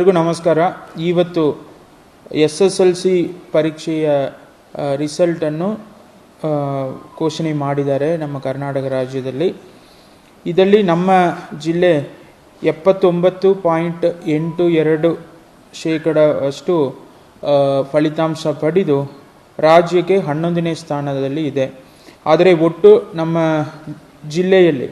ಎಲ್ಲರಿಗೂ ನಮಸ್ಕಾರ. ಇವತ್ತು SSLC ಪರೀಕ್ಷೆಯ ರಿಸಲ್ಟನ್ನು ಘೋಷಣೆ ಮಾಡಿದ್ದಾರೆ ನಮ್ಮ ಕರ್ನಾಟಕ ರಾಜ್ಯದಲ್ಲಿ. ಇದರಲ್ಲಿ ನಮ್ಮ ಜಿಲ್ಲೆ 79.82% ಫಲಿತಾಂಶ ಪಡೆದು ರಾಜ್ಯಕ್ಕೆ 11ನೇ ಸ್ಥಾನದಲ್ಲಿ ಇದೆ. ಆದರೆ ಒಟ್ಟು ನಮ್ಮ ಜಿಲ್ಲೆಯಲ್ಲಿ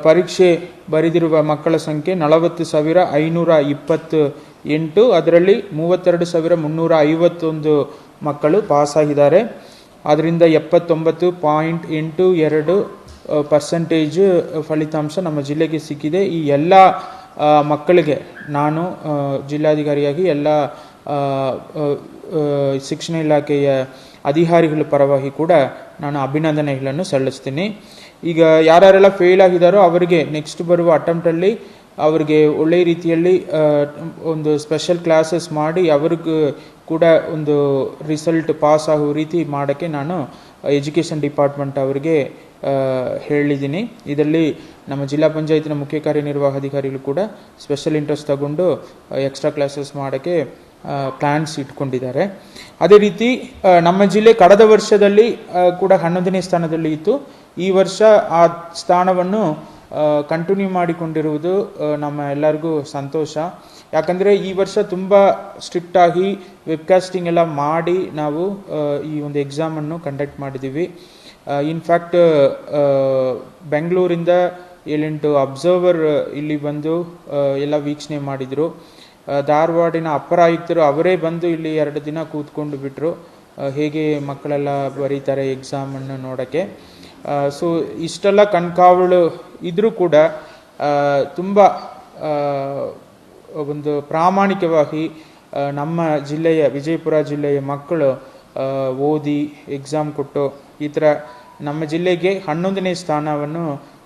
ಪರೀಕ್ಷೆ ಬರೆದಿರುವ ಮಕ್ಕಳ ಸಂಖ್ಯೆ 40,528. ಅದರಲ್ಲಿ 32,351 ಮಕ್ಕಳು ಪಾಸಾಗಿದ್ದಾರೆ. ಅದರಿಂದ 79.82% ಫಲಿತಾಂಶ ನಮ್ಮ ಜಿಲ್ಲೆಗೆ ಸಿಕ್ಕಿದೆ. ಈ ಎಲ್ಲ ಮಕ್ಕಳಿಗೆ ನಾನು ಜಿಲ್ಲಾಧಿಕಾರಿಯಾಗಿ ಎಲ್ಲ ಶಿಕ್ಷಣ ಇಲಾಖೆಯ ಅಧಿಕಾರಿಗಳ ಪರವಾಗಿ ಕೂಡ ನಾನು ಅಭಿನಂದನೆಗಳನ್ನು ಸಲ್ಲಿಸ್ತೀನಿ. ಈಗ ಯಾರೆಲ್ಲ ಫೇಲ್ ಆಗಿದ್ದಾರೋ ಅವರಿಗೆ ನೆಕ್ಸ್ಟ್ ಬರುವ ಅಟೆಂಪ್ಟಲ್ಲಿ ಅವರಿಗೆ ಒಳ್ಳೆಯ ರೀತಿಯಲ್ಲಿ ಒಂದು ಸ್ಪೆಷಲ್ ಕ್ಲಾಸಸ್ ಮಾಡಿ ಅವ್ರಿಗೂ ಕೂಡ ಒಂದು ರಿಸಲ್ಟ್ ಪಾಸ್ ಆಗೋ ರೀತಿ ಮಾಡೋಕ್ಕೆ ನಾನು ಎಜುಕೇಷನ್ ಡಿಪಾರ್ಟ್ಮೆಂಟ್ ಅವರಿಗೆ ಹೇಳಿದ್ದೀನಿ. ಇದರಲ್ಲಿ ನಮ್ಮ ಜಿಲ್ಲಾ ಪಂಚಾಯತಿನ ಮುಖ್ಯ ಕಾರ್ಯನಿರ್ವಾಹಕಾಧಿಕಾರಿಗಳು ಕೂಡ ಸ್ಪೆಷಲ್ ಇಂಟ್ರೆಸ್ಟ್ ತಗೊಂಡು ಎಕ್ಸ್ಟ್ರಾ ಕ್ಲಾಸಸ್ ಮಾಡೋಕ್ಕೆ ಪ್ಲ್ಯಾನ್ಸ್ ಇಟ್ಕೊಂಡಿದ್ದಾರೆ. ಅದೇ ರೀತಿ ನಮ್ಮ ಜಿಲ್ಲೆ ಕಳೆದ ವರ್ಷದಲ್ಲಿ ಕೂಡ 11ನೇ ಸ್ಥಾನದಲ್ಲಿ ಇತ್ತು. ಈ ವರ್ಷ ಆ ಸ್ಥಾನವನ್ನು ಕಂಟಿನ್ಯೂ ಮಾಡಿಕೊಂಡಿರುವುದು ನಮ್ಮ ಎಲ್ಲರಿಗೂ ಸಂತೋಷ. ಯಾಕಂದರೆ ಈ ವರ್ಷ ತುಂಬ ಸ್ಟ್ರಿಕ್ಟಾಗಿ ವೆಬ್ಕಾಸ್ಟಿಂಗ್ ಎಲ್ಲ ಮಾಡಿ ನಾವು ಈ ಒಂದು ಎಕ್ಸಾಮನ್ನು ಕಂಡಕ್ಟ್ ಮಾಡಿದ್ದೀವಿ. ಇನ್ಫ್ಯಾಕ್ಟ್ ಬೆಂಗಳೂರಿಂದ 7-8 ಅಬ್ಸರ್ವರ್ ಇಲ್ಲಿ ಬಂದು ಎಲ್ಲ ವೀಕ್ಷಣೆ ಮಾಡಿದರು. ಧಾರವಾಡಿನ ಅಪರ ಆಯುಕ್ತರು ಅವರೇ ಬಂದು ಇಲ್ಲಿ 2 ದಿನ ಕೂತ್ಕೊಂಡು ಬಿಟ್ಟರು, ಹೇಗೆ ಮಕ್ಕಳೆಲ್ಲ ಬರೀತಾರೆ ಎಕ್ಸಾಮನ್ನು ನೋಡೋಕ್ಕೆ. ಸೊ ಇಷ್ಟೆಲ್ಲ ಕಣ್ಕಾವಲು ಇದ್ದರೂ ಕೂಡ ತುಂಬ ಒಂದು ಪ್ರಾಮಾಣಿಕವಾಗಿ ನಮ್ಮ ಜಿಲ್ಲೆಯ ವಿಜಯಪುರ ಜಿಲ್ಲೆಯ ಮಕ್ಕಳು ಓದಿ ಎಕ್ಸಾಮ್ ಕೊಟ್ಟು ಈ ಥರ ನಮ್ಮ ಜಿಲ್ಲೆಗೆ 11ನೇ ಸ್ಥಾನವನ್ನು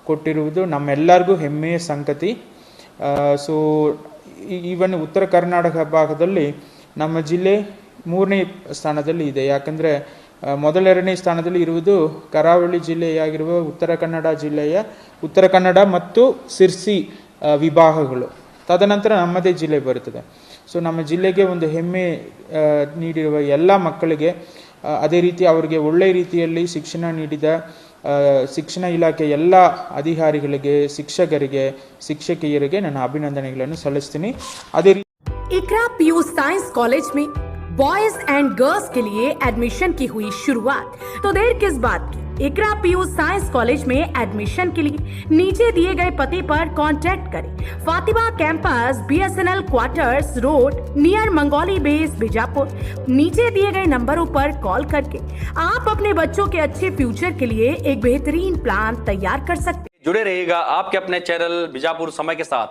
ಕೊಟ್ಟಿರುವುದು ನಮ್ಮೆಲ್ಲರಿಗೂ ಹೆಮ್ಮೆಯ ಸಂಗತಿ. ಸೊ ಈವನ್ ಉತ್ತರ ಕರ್ನಾಟಕ ಭಾಗದಲ್ಲಿ ನಮ್ಮ ಜಿಲ್ಲೆ 3ನೇ ಸ್ಥಾನದಲ್ಲಿ ಇದೆ. ಯಾಕಂದರೆ ಮೊದಲೆರಡನೇ ಸ್ಥಾನದಲ್ಲಿ ಇರುವುದು ಕರಾವಳಿ ಜಿಲ್ಲೆಯಾಗಿರುವ ಉತ್ತರ ಕನ್ನಡ ಜಿಲ್ಲೆಯ ಉತ್ತರ ಕನ್ನಡ ಮತ್ತು ಸಿರ್ಸಿ ವಿಭಾಗಗಳು. ತದನಂತರ ನಮ್ಮದೇ ಜಿಲ್ಲೆ ಬರುತ್ತದೆ. ಸೊ ನಮ್ಮ ಜಿಲ್ಲೆಗೆ ಒಂದು ಹೆಮ್ಮೆ ನೀಡಿರುವ ಎಲ್ಲ ಮಕ್ಕಳಿಗೆ, ಅದೇ ರೀತಿ ಅವರಿಗೆ ಒಳ್ಳೆಯ ರೀತಿಯಲ್ಲಿ ಶಿಕ್ಷಣ ನೀಡಿದ ಶಿಕ್ಷಣ ಇಲಾಖೆ ಎಲ್ಲ ಅಧಿಕಾರಿಗಳಿಗೆ, ಶಿಕ್ಷಕರಿಗೆ, ಶಿಕ್ಷಕಿಯರಿಗೆ ನಾನು ಅಭಿನಂದನೆಗಳನ್ನು ಸಲ್ಲಿಸ್ತೀನಿ. ಅದೇ ರೀತಿ इकरा पीयू साइंस कॉलेज में बॉयज एंड गर्ल्स के लिए एडमिशन की हुई शुरुआत, तो देर किस बात की। इकरा पीयू साइंस कॉलेज में एडमिशन के लिए नीचे दिए गए पते पर कांटेक्ट करें। Fatima campus, BSNL quarters road, near Mangoli base, Bijapur. नीचे दिए गए नंबरों पर कॉल करके आप अपने बच्चों के अच्छे फ्यूचर के लिए एक बेहतरीन प्लान तैयार कर सकते हैं। जुड़े रहिएगा आपके अपने चैनल बीजापुर समय के साथ।